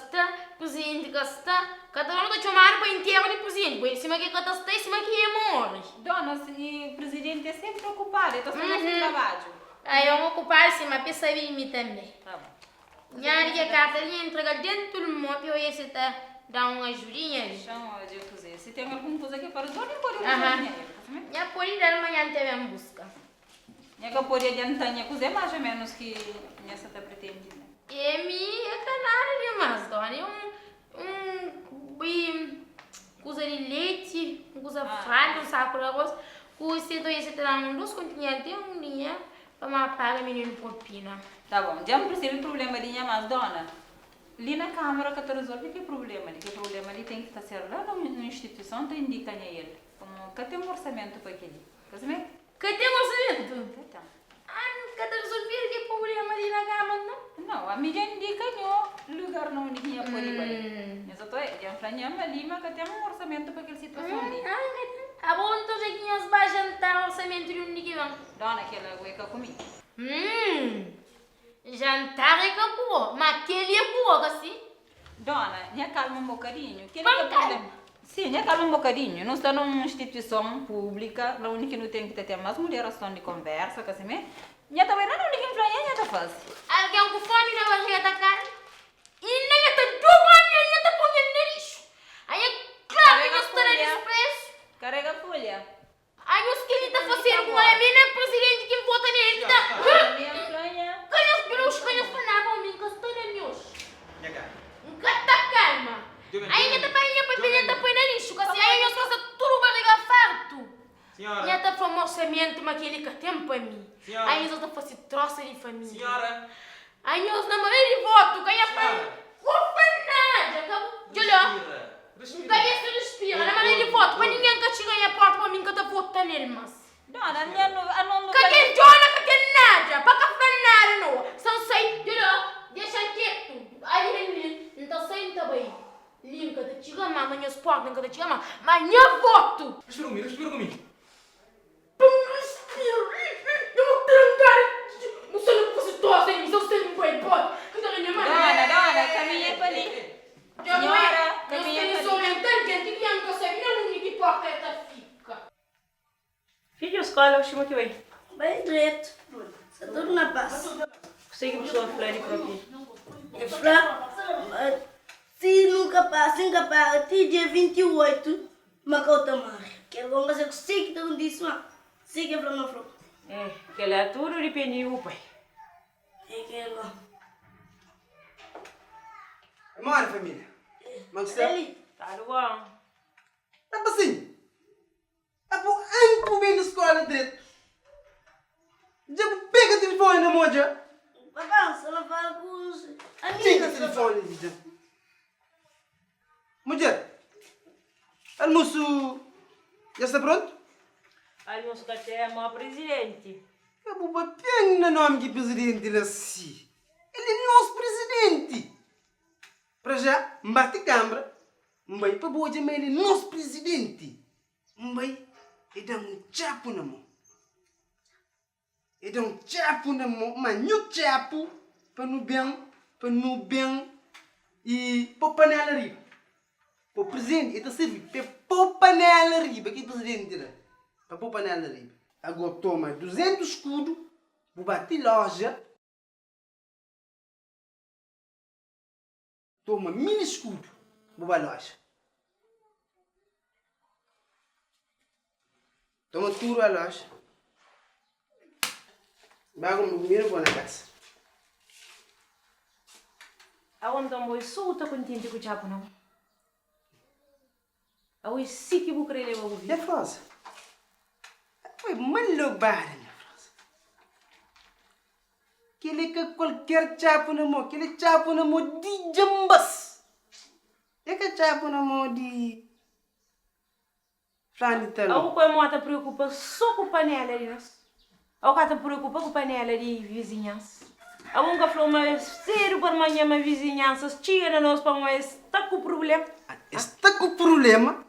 Speaker 4: está, cada um está chamando para enterro de presidente. Por cima que cada está, em cima que ele morre.
Speaker 7: Dona, se o presidente é sempre ocupado, então está fazendo trabalho.
Speaker 4: Aí eu vou ocupar sim, mas pensa em mim também.
Speaker 7: Tá bom.
Speaker 4: Nhari que a carta ali entrega dentro do moto e eu ia dar uma ajudinha ali.
Speaker 7: Então, eu dizer, se tem alguma coisa que é para resolver, pode resolver ele.
Speaker 4: Já pode dar amanhã teve em busca.
Speaker 7: É que eu podia adiantar minha coisa mais ou menos que nessa está pretendendo.
Speaker 4: E me é canara demais, dona. Coisa de leite, coisa falha, um saco de arroz. Você terá dois continentes, um dinheiro para me pagar menino propina.
Speaker 7: Tá bom, já não percebe o problema de minha mas dona. Ali na Câmara que está resolve que problema ali. Que problema ali tem que estar certo lá na instituição, tem indica a ele. Como que tem um orçamento para aquele. Casamento?
Speaker 4: Que tem orçamento? Não quer resolver que problema ali na Câmara, não?
Speaker 7: Não, a minha indica no lugar não onde tinha por aí. Mas eu estou já falando ali, mas que tem um orçamento para aquela situação ali.
Speaker 4: A bom, então já que nós vamos jantar o orçamento de um dia.
Speaker 7: Dona, aquela cueca comigo.
Speaker 4: Jantar é que é boa, mas aquele é boa, assim.
Speaker 7: Dona, me acalma um bocadinho. Sim, me acalma um bocadinho. Não está numa instituição pública, na única que não tem que ter mais mulheres de conversa, que assim mesmo. Já também não é a única influência da fase.
Speaker 4: Alguém com fome na barriga da carne? E nem até duas nem até põe no lixo. Aí é claro que nós estamos desprezo.
Speaker 7: Carrega a folha.
Speaker 4: Aí os que ele está fazendo com a minha presidente que vota nele, que está...
Speaker 7: Minha influência.
Speaker 4: Canhas pelos canhas fanavam, me encostou na miúcha. Encata calma. Aí que está para a presidente põe no lixo, que assim aí nós passamos tudo barriga farto.
Speaker 8: Senhora.
Speaker 4: E até foi um orçamento, mas aquele que tem para mim.
Speaker 8: Senhora.
Speaker 4: Aí nós estamos fazendo troça de família.
Speaker 8: Senhora.
Speaker 4: Aí nós não morremos de voto, ganha para... Ufa, nada, acabou. Olha, ganha se respira, não morremos de voto, para ninguém que te ganha porta para mim que está votando nele, mas...
Speaker 7: Dona, a não...
Speaker 4: Que é Jona, que é nada, para que foi nada, não. São sei, olha, deixa quieto. Aí, então sai também. Limpa, te chega mal, amanhã os portas, não te chega mal. Amanhã voto.
Speaker 8: Respira comigo.
Speaker 4: Respiro. Eu vou trancar. Não sei o que você tosse, não sei se você vai embora.
Speaker 7: Dona, caminha para ali. Senhora, caminha para ali.
Speaker 4: Orientar gente que anda sem não me que porta fica.
Speaker 3: Filho, escola, eu chamo que vem.
Speaker 2: Bem direito. Está tudo na paz.
Speaker 3: Sei que pessoa flare por aqui.
Speaker 2: É pra... Se nunca passa, até dia 28, Macau morre. Que é bom, mas eu sei que não disse, mas sei que é para uma flor.
Speaker 3: Que é tudo depende do pai.
Speaker 2: É que é bom.
Speaker 9: Mora, família. Mas está...
Speaker 3: Tá bom.
Speaker 9: Tá assim. A po antes bem na escola direito. Já pega o telefone na moja.
Speaker 2: Papai, você não fala com os
Speaker 9: Pega o
Speaker 2: amigos.
Speaker 9: telefone, já. Mulher, almoço já está pronto?
Speaker 3: Almoço que até é presidente.
Speaker 9: Eu vou bater no nome de presidente lá assim. Ele é nosso presidente. Para já, mbate câmara, mbai para boa mas ele é nosso presidente. Mbai, ele dá um chapo na mão. Ele dá um chapo na mão, mas no chapo, para no bem, e para panela riba. Para o presidente, ele serve para panela riba, que presidente era? Para panela riba. Agora toma 200 escudos, vou bater loja. Toma mini escudo. Boba loja. Toma tudo a loja. Bago no primeiro vou na casa.
Speaker 3: Aonde eu sou tão contente com o chapo não. Eu sei que vou querer levar o vídeo.
Speaker 9: É França. Foi malobada, minha França. Aquele que qualquer chapo na mão, aquele chapo na mão de jambas. É que chapo na mão de Franitelo.
Speaker 3: Eu como te preocupa só com panela de nós. Eu te preocupa com panela de vizinhança. Eu nunca falou mais sério para manhã uma vizinhança. Tira nós para mais está com problema.
Speaker 9: Está com problema?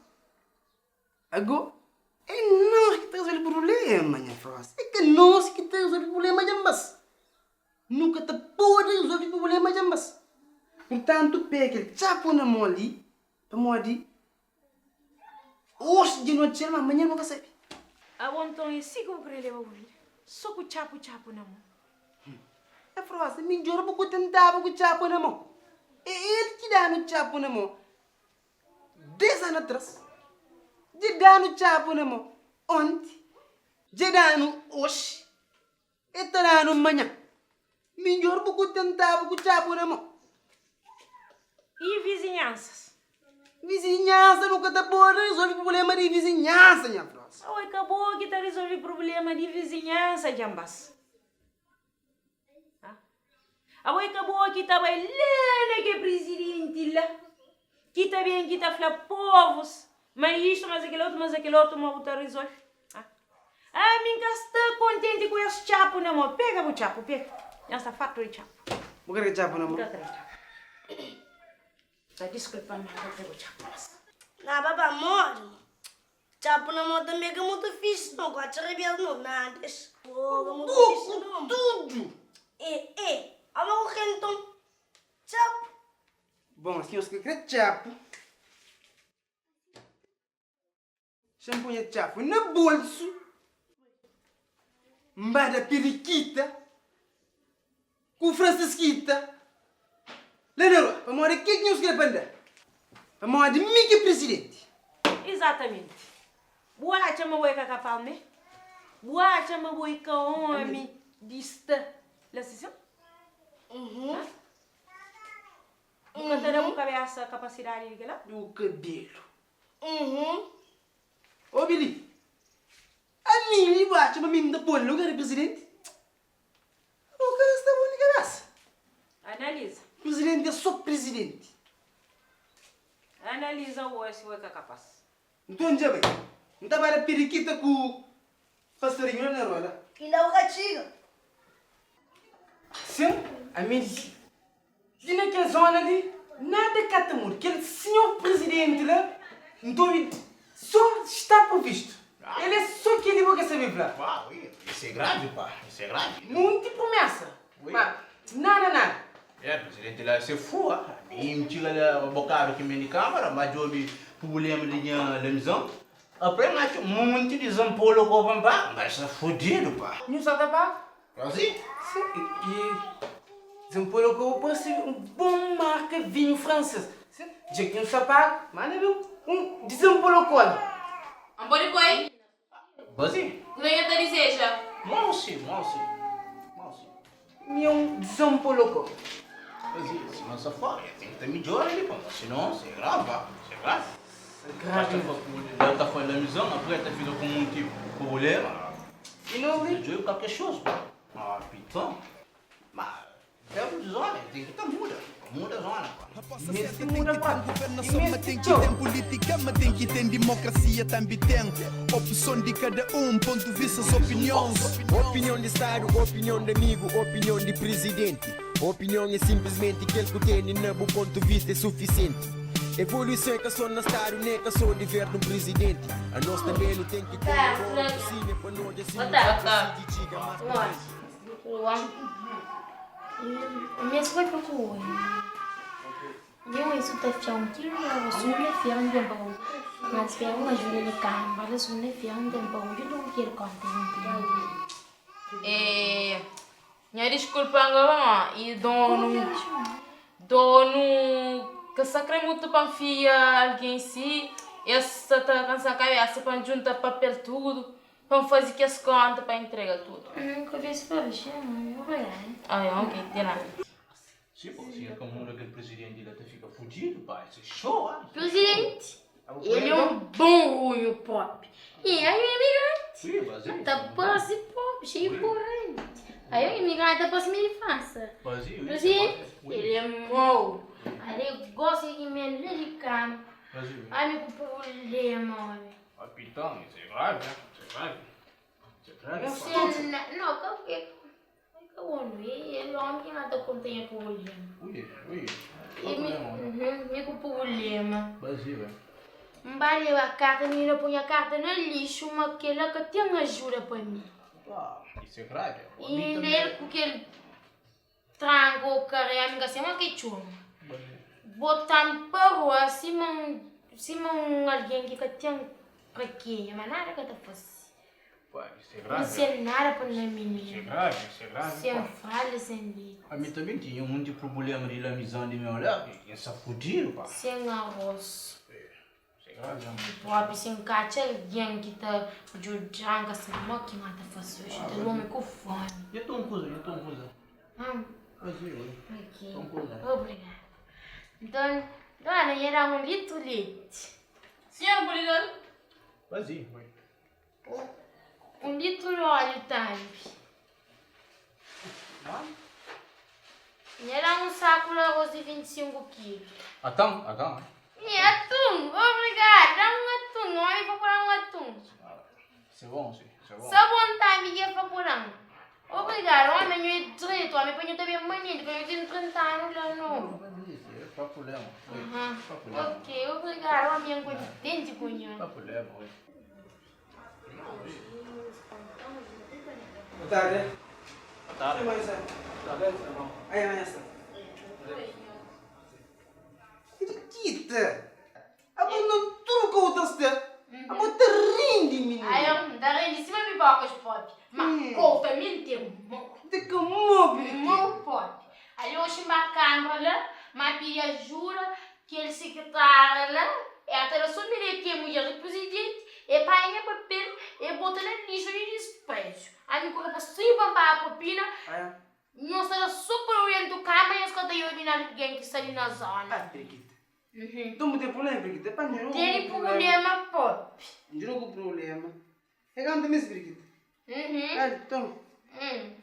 Speaker 9: Agora, é nós que temos o problema, minha França. É que nós que temos o problema, jambas. Nunca te pode resolver o problema, jambas. Portanto, pega aquele chapo na mão ali, para morrer. Hoje de noite, mas amanhã não vai saber.
Speaker 3: Então, eu sei que eu vou querer levar o vídeo. Só com chapo na mão.
Speaker 9: É França, me jura porque tentava com o chapo na mão. É ele que dá no chapo na mão. 10 anos atrás. De dar no chapo na mão. Ontem. De dar no hoje. E tá dando amanhã. Me jura porque tentava com o chapo na mão.
Speaker 3: E vizinhanças?
Speaker 9: Vizinhança nunca te pode resolver o problema de vizinhança, minha França.
Speaker 3: Oh, acabou que tá resolvendo o problema de vizinhança, jambas. Acabou que estava lá que presidente lá. Que tá bem, que tá falando povos. Mas isso, mas aquele outro, mas vou resolver. Minha está contente com esse chapo na mão. Pega o chapo, pega. Essa fatura de chapo.
Speaker 9: Vou querer chapo na mão.
Speaker 3: Desculpa, mas eu pego o chapo.
Speaker 2: Na baba morre. Chapo na mão também é muito difícil, não. Quase arrebenta no nada. Muito difícil, não.
Speaker 9: Tudo.
Speaker 2: Alô, então. Chapo.
Speaker 9: Bom, assim, eu quero chapo. Champunha chapo no bolso. Mbada periquita. Com Francisquita. Lenero, para morrer que não se quer panda? Para morrer de mim que presidente.
Speaker 3: Exatamente. Boa chama boi capal, né? Boa chama boi que homem dista. La sessão? Nunca terá essa capacidade de lá?
Speaker 9: Do cabelo. Ô, Billy. A mim, boa chama mim da boa lugar de presidente. O cara está bom de cabeça.
Speaker 3: Analisa.
Speaker 9: Presidente é só presidente.
Speaker 3: Analisa o esse é capaz.
Speaker 9: Então, onde vai? Não está para periquita com o pastorinho na roda?
Speaker 2: Que não castiga.
Speaker 9: Sim, a mim diz. E naquela zona ali, nada catamur. Aquele senhor presidente lá, então só está por visto. Ele é só que ele vai saber falar.
Speaker 6: Pá, isso é grave, pá. Isso é grave.
Speaker 9: Muita promessa. Mas nada.
Speaker 6: É, presidente lá se for, me tira a bocada aqui na câmara, mas eu vi problema de lemzão. Apenas muito de zampolo com o mas é fodido, pá.
Speaker 9: Não sabe pá?
Speaker 6: Assim?
Speaker 9: Sim, e zampolo com um bom marca vinho francês. Já que não sabe pá, mas não de zampolo com ele.
Speaker 4: Ambori boy,
Speaker 6: Assim?
Speaker 4: venha te deseja.
Speaker 6: Mal sim.
Speaker 9: Meu zampolo com.
Speaker 6: Assim, se não se for, tem que ter melhor ali, pá. Senão, se é grave, pá. Se é grave. Ela tá falando da missão, a preta fica com um tipo de problema.
Speaker 9: E não vi?
Speaker 6: Eu digo qualquer coisa, pá. Ah, pitão. Mas, é uma zona, tem que estar muda. Muda a zona, pá.
Speaker 9: Nesse muda, pá.
Speaker 5: Governação, mas tem que ter política, mas tem que ter democracia também tem. Opção de cada ponto de vista, as opiniões.
Speaker 10: Opinião de Estado, opinião de amigo, opinião de presidente. Opinião é simplesmente aquele que tem no meu ponto de vista é suficiente. Evolução é que só no Estado, nem que só de ver no presidente. A nós também não tem que ter possível para nós decidir mais.
Speaker 4: Minha foi para o eu isso tá fiando que eu sou uma fiando de bom. Mas fiando uma ajuda de carro, mas sou uma fiando de bom. Eu não quero contar. Minha desculpa agora, e dono Que sacra muito para enfiar alguém assim. Essa tá cansando a cabeça para juntar papel tudo. Para fazer que as contas para entregar tudo.
Speaker 2: Nunca vi isso fazer, não vai.
Speaker 4: Ah, ok, de nada.
Speaker 6: Sim, pô, se é como aquele presidente ele até fica fudido, pai. Isso é show, ah.
Speaker 2: Presidente, ele é um bom ruim, pop. E aí o imigrante.
Speaker 6: Sim, vazio.
Speaker 2: Tá quase pop, cheio porrante. Aí o imigrante tá para me faça.
Speaker 6: Vazio.
Speaker 2: Presidente, ele é mau. Aí ele gosta de me delicado.
Speaker 6: Vazio.
Speaker 2: Ai, meu problema, homem.
Speaker 6: Capitão, isso é grave, né? Isso é grave. Isso é grave.
Speaker 2: Você não, qualquer coisa. Ele homem que nada contém problema.
Speaker 6: Ui.
Speaker 2: E me problema.
Speaker 6: Vazio, velho.
Speaker 2: Mbaleu a carta, menina põe a carta no lixo, mas que ela que tem ajuda para mim.
Speaker 6: Ah, isso é grave.
Speaker 2: E nele, porque ele tranca o cara, a amiga assim, mas que chuma. Botam para rua, assim, alguém que tem prequinha, mas nada que tá fácil.
Speaker 6: Pai, isso é
Speaker 2: Não
Speaker 6: grave.
Speaker 2: sei nada para a
Speaker 6: Isso é
Speaker 2: menina.
Speaker 6: grave, isso é grave.
Speaker 2: Sem fala, sem dito.
Speaker 6: A mim também tinha um monte de problema de amizade de meu olhar. Isso é fudido, pá.
Speaker 2: Sem arroz.
Speaker 6: Isso é grave, né?
Speaker 2: Pode sem cacha alguém que tá jujanga, assim, mas que nada fácil. Hoje tá homem com fome.
Speaker 6: Eu tô uma coisa. Vazio,
Speaker 2: Aqui.
Speaker 6: Então, coisa.
Speaker 2: Obrigada. Então, dona, era um litro leite.
Speaker 4: Senhor Bolidão?
Speaker 6: Vazio, vai.
Speaker 2: Um litro de óleo também. Era um saco de arroz de 25 quilos.
Speaker 6: Atum.
Speaker 2: E atum, obrigada. Dá um atum, olha para pôr um atum.
Speaker 6: Isso é bom, sim. Isso é bom.
Speaker 2: Sabão também que é para pôr um. Obrigado, homem, eu é direito, homem, para eu também manhã, porque eu tenho 30 anos lá não.
Speaker 6: É problema.
Speaker 2: Ok, obrigado, homem, eu tenho dente com ele.
Speaker 6: Problema, oi.
Speaker 9: Boa tarde.
Speaker 8: Boa tarde.
Speaker 9: Aí, Maísa.
Speaker 8: Tá bem, tá bom.
Speaker 9: Aí, Maísa. Quita. A boa não trocou o teste. A boa tá rindo, menino.
Speaker 2: Aí, eu da rende cima de bocas, pop. Mas conta, mentira.
Speaker 9: De que móvel.
Speaker 2: Não pode. Aí eu chamo a câmera, mas pedi jura que ele secretário lá, é até a sua mulher que é mulher do presidente, e paga papel, e bota no lixo de desprezo. Aí me corre para cima para a propina, não será super orientado cama e as coisas eu vi na alguém que está ali na zona.
Speaker 9: Ah, Periquita. Tu não tem problema, Periquita?
Speaker 2: Tem problema, pop.
Speaker 9: Não tem problema. É que não mesmo, Periquita. Olha, toma.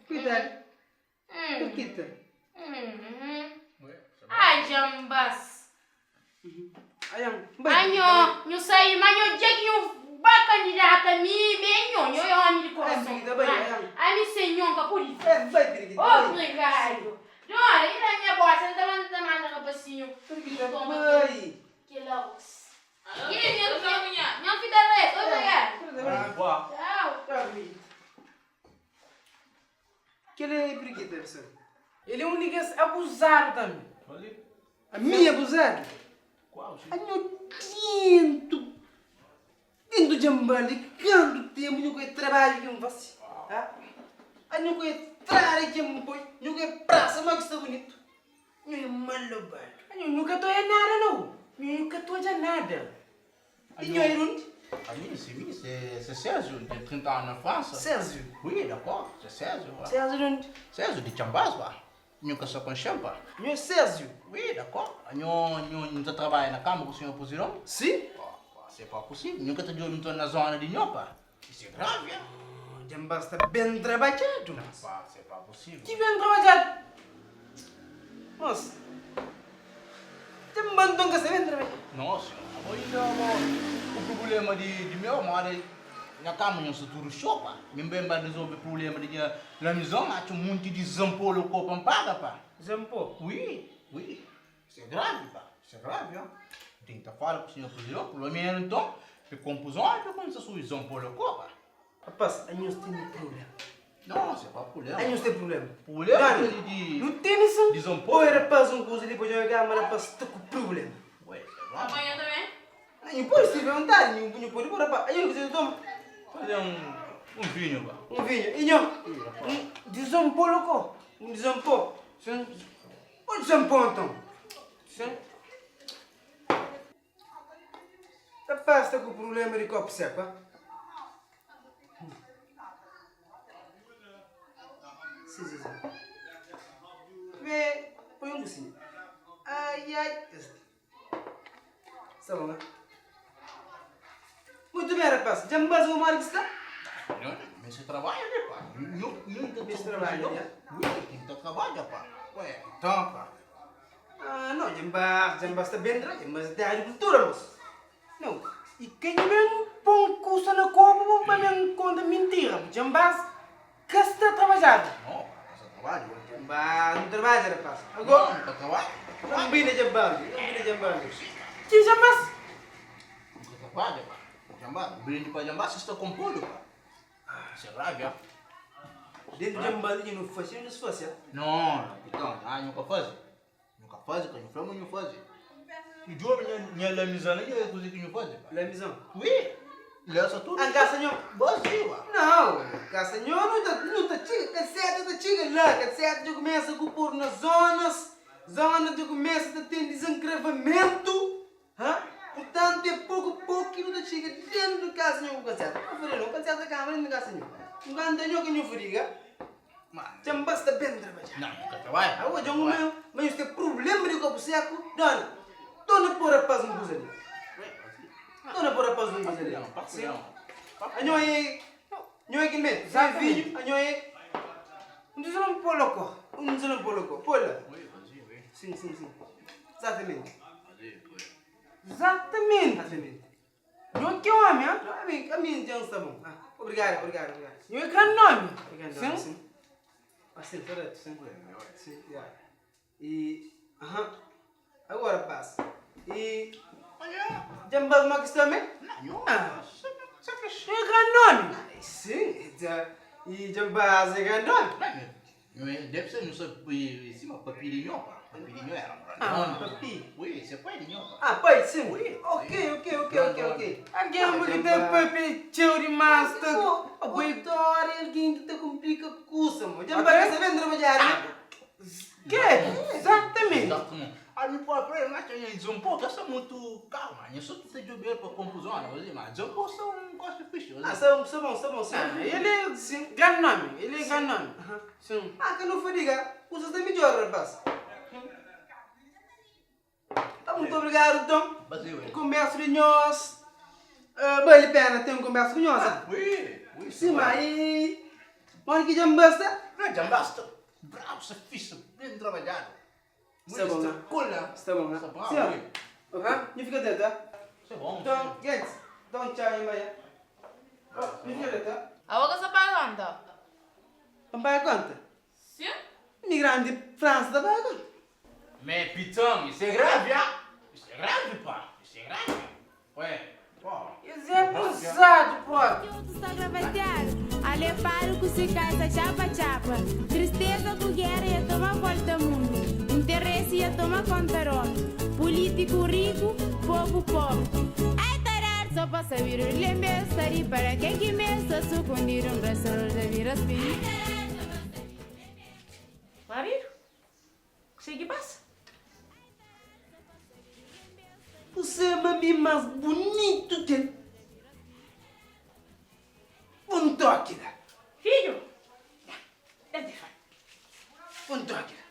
Speaker 9: Cuidado. Periquita.
Speaker 2: Ai, jambas.
Speaker 9: Ayang,
Speaker 2: Anyo, não sei, mas eu já que eu vai candidato a mim, bem, eu amo de coração. A mim, senhor, que por isso.
Speaker 9: Vai, Periquita.
Speaker 2: Obrigado. Olha, e na minha bolsa, ele tá mandando rapacinho.
Speaker 9: Periquita, vai.
Speaker 2: Que loucos. E minha filha é obrigado. Tchau.
Speaker 9: Que ele é Periquita, pessoal. Ele é um niggas abusado também. A minha abusada?
Speaker 6: Qual, sim?
Speaker 9: A minha tento jambali, quando tempo, eu quero trabalho que eu faço. A minha quero trabalho que eu põe, eu quero praça, mas que está bonito. Eu é malobado. A minha nunca estou a nada, não. Eu nunca estou a nada. E eu é onde?
Speaker 6: A mim, c'est Sérgio, de 30 anos na França.
Speaker 9: Sérgio?
Speaker 6: Oui, d'accord, c'est Sérgio.
Speaker 9: Sérgio onde?
Speaker 6: Sérgio de Chambas, pá. Nunca só com champa.
Speaker 9: Eu é Sérgio?
Speaker 6: Oui, d'accord. Nunca trabalha na Câmara com o senhor Presidente?
Speaker 9: Sim.
Speaker 6: C'est pas possível. Nunca te deu na zona de Nhopa. Isso é grave, hein?
Speaker 9: Jambas está bem trabalhado, mas.
Speaker 6: C'est pas possível.
Speaker 9: Que bem trabalhado. Moça. Jambas não está bem trabalhado.
Speaker 6: Nossa, o problema de meu amor na Câmara não se tudo chopa. Minha bem vai resolver o problema de la maison, há um monte de zampolo o copo paga, pá.
Speaker 9: Zampo?
Speaker 6: Oui. Isso é grave, pá. Isso é grave, hein? Tem que falar com o senhor Presidente, pelo menos então, para compusão, para quando se suizão por o copo.
Speaker 9: Rapaz, a gente tem problema.
Speaker 6: Não, isso é pas problema.
Speaker 9: A gente tem problema.
Speaker 6: Problema
Speaker 9: de... Não tem isso?
Speaker 6: De zampolo.
Speaker 9: Ou era rapaz, um coisa depois de jogar, mas rapaz, está com problema.
Speaker 6: Ué, isso é grave.
Speaker 4: Amanhã também?
Speaker 9: Não pode se levantar, não pode pôr, rapaz. Aí eu toma.
Speaker 6: Fazer um vinho, pá.
Speaker 9: Um vinho. E não? De zampolo, co. Um zampolo. Onde zampolo, então? Rapaz, está com problema de copo seco, hein? Sim. Vê, põe um assim. Ai. Está bom, né? Muito bem, rapaz. Já me vas a arrumar que está?
Speaker 6: Mas você trabalha, né, pá?
Speaker 9: Você trabalha, né?
Speaker 6: Então trabalha, pá. Ué, então, pá.
Speaker 9: Ah, não, jambas está bem, né? Jambas é agricultura, moço. Não, e quem mesmo põe custa na copa para me conta mentira. Jambas, que está trabalhando?
Speaker 6: Não, você trabalha.
Speaker 9: Jambas, não trabalha, rapaz. Agora,
Speaker 6: Não, trabalha.
Speaker 9: não vem jambas. Que jambas?
Speaker 6: Você trabalha, pá. Jambá, brinde para jambá, você está com pulo, pá. Isso é grave, ó.
Speaker 9: Dentro de jambas, ele não faz, não se faz,
Speaker 6: Não, então, nunca faz. Nunca faz, que não faz. E de homem, não é lamizão, não é coisa que não faz, pá.
Speaker 9: Lamizão?
Speaker 6: Oui. Lessa tudo.
Speaker 9: Ah, caçanhão?
Speaker 6: Você, pá.
Speaker 9: Não, caçanhão não tá chica, caceta tá chica lá, caceta já começa a compor nas zonas já começa a ter desencravamento, portanto é pouco que não tá chica dentro do caçanhão com caceta. Não faria não, caceta câmera dentro do caçanhão. Não canta não que não faria, já me basta bem trabalhar.
Speaker 6: Não, nunca trabalha.
Speaker 9: Agora já mas isso tem problema de copo seco, dona por a paz no buzari. Dona por a paz no buzari. Anho é que me, sai vídeo, anho é. Não poloco, pola. Sim. Exatamente. Não que homem, a mim já está bom. Obrigado. Não é grande nome. Sim. Assim, correto, sim. E, agora passa. E, já me bate uma questão também? Não. Não é grande nome. Sim, e já me bate é grande nome.
Speaker 6: Deve ser, não sei, sim, mas papirinho, pá. Papirinho era.
Speaker 9: Papi.
Speaker 6: Oui, c'est pas lignon, pá.
Speaker 9: Ah, pai, sim. Ok. Alguém que tem papi, tio de master. Agora alguém que te complica coisa, mano. Já me bate sabendo trabalhar, que? Exatamente.
Speaker 6: Ah, não pode para mas tem Zompo, que é muito calma, eu só te digo bem para confusão, mas Zompo são um gosto fixe.
Speaker 9: São bom. Ele é grande nome, Sim. Que não foi diga, usa da melhor, rapaz. Muito obrigado, então. Conversa de nós. Vale a pena ter conversa com nós.
Speaker 6: Oui.
Speaker 9: Sim, mas olha que já me basta.
Speaker 6: Não, já basta. Bravo, você fixe, bem trabalhado.
Speaker 9: Está bom, né? Está bom, né? Sim, não fica dentro, tá?
Speaker 6: Está bom.
Speaker 9: Então, gente, dá um tchau aí, Maia. Não fica dentro, tá?
Speaker 4: Agora você paga quanto?
Speaker 9: Não paga quanto?
Speaker 4: Sim?
Speaker 9: Imigrante de França, tá paga quanto?
Speaker 6: Mas, Pitão, isso é grave, Isso é grave, pá. Ué, pô.
Speaker 9: Isso é abusado, pô.
Speaker 11: Tudo está gravateado. Ale paro com se casa chapa. Tristeza com guerra ia tomar conta do mundo. Interesse ia tomar conta do homem. Político rico, povo pobre. Ai tarar só para saber o lembre. Estari para quem que me está sucundir braço de viras filho.
Speaker 3: Marido, o que passa?
Speaker 9: Você é mami mais bonito que... Um toque, né?
Speaker 3: Filho, dá de fato.
Speaker 9: Um toque.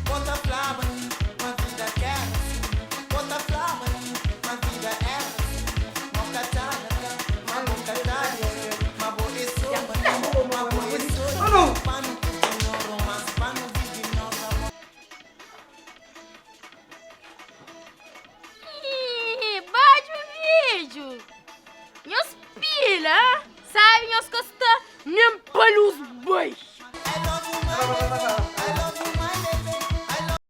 Speaker 5: Bota flama, uma vida quer. Bota flama, uma vida é. Nunca tana, mas nunca tana. Mas vou isso, mas vou isso. Pano que não romance, pano vive nossa.
Speaker 4: Bate o vídeo! Meus pilha, sabe, meus costas, minha